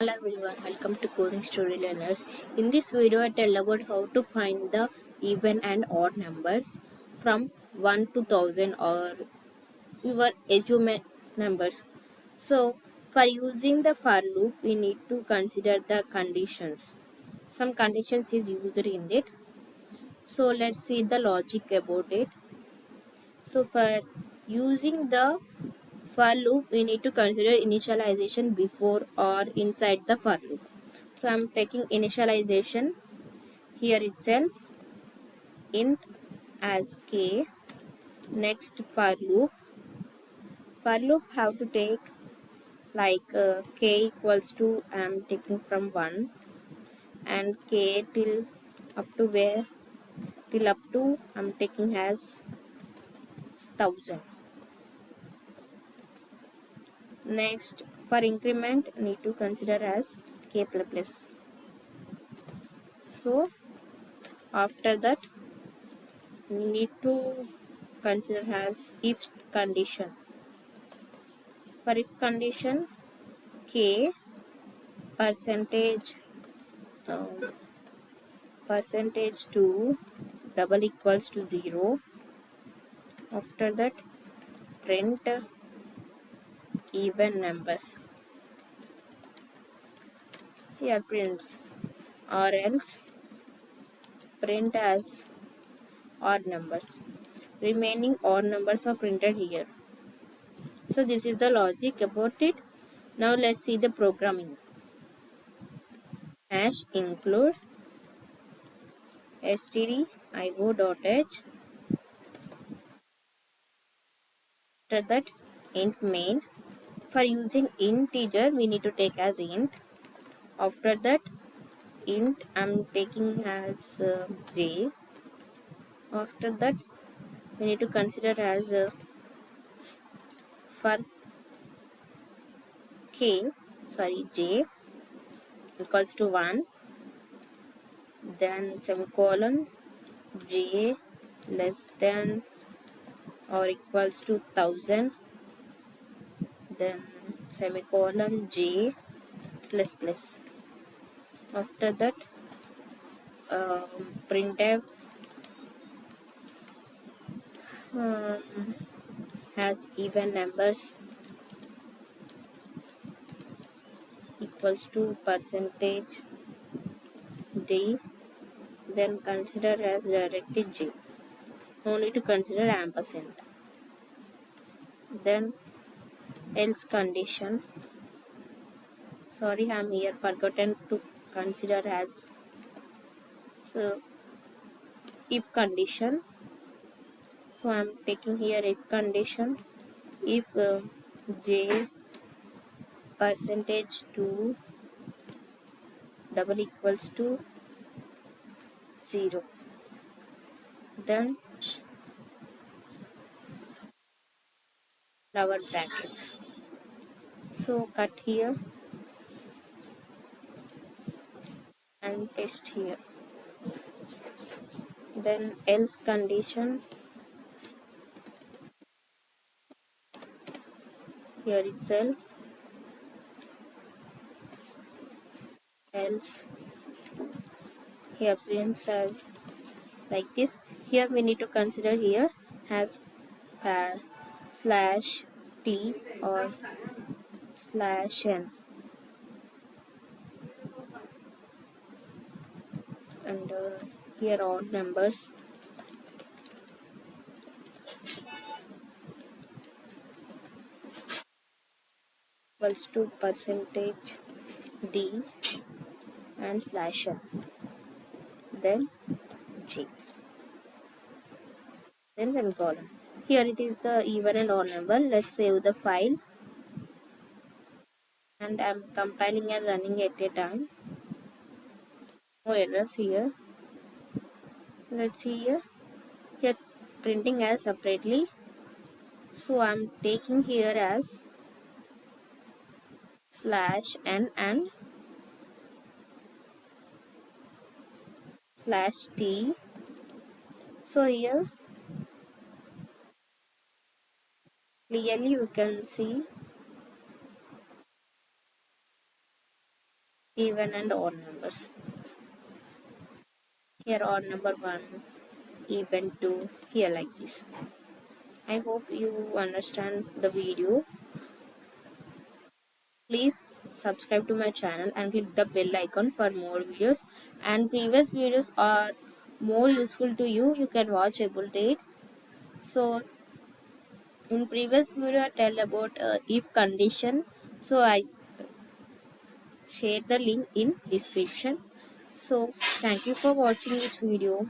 Hello everyone, welcome to Coding Story Learners. In this video, I tell about how to find the even and odd numbers from 1 to 1000 or your achievement numbers. So, for using the for loop, we need to consider the conditions. Some conditions is used in it. So, let's see the logic about it. So, for using the for loop, we need to consider initialization before or inside the for loop. So I'm taking initialization here itself, int as k. Next for loop have to take like k equals to I'm taking from 1 and k till up to where, till up to I'm taking as 1000. Next for increment need to consider as k plus plus. So after that we need to consider as if condition. For if condition, k percentage um, percentage 2 double equals to 0. After that, print even numbers. Here prints, or else print as odd numbers. Remaining odd numbers are printed here. So this is the logic about it. Now let's see the programming. Hash include stdio.h. After that, int main. For using integer, we need to take as int. After that, int I'm taking as j. After that, we need to consider as for j equals to 1, then semicolon, j less than or equals to 1000, then semicolon, j plus plus. After that, printf um, has even numbers equals to percentage d, then consider as directly j. No need to consider ampersand. Then else condition. Sorry, I'm here forgotten to consider as so if condition. So I'm taking here if condition. If j percentage 2 double equals to 0, then our brackets. So cut here and paste here. Then else condition, here itself, else here prints as like this. Here we need to consider here as par slash t or slash n, and here odd numbers equals to percentage d and slash n, then g, then semicolon. Here it is the even and odd number. Let's save the file, and I'm compiling and running at a time. No errors here. Let's see here. Here's printing as separately. So I'm taking here as slash n and slash t. So here clearly you can see even and odd numbers. Here odd number 1, even 2, here like this. I hope you understand the video. Please subscribe to my channel and click the bell icon for more videos, and previous videos are more useful to you. You can watch able date. So in previous video I tell about if condition, so I share the link in description. So thank you for watching this video.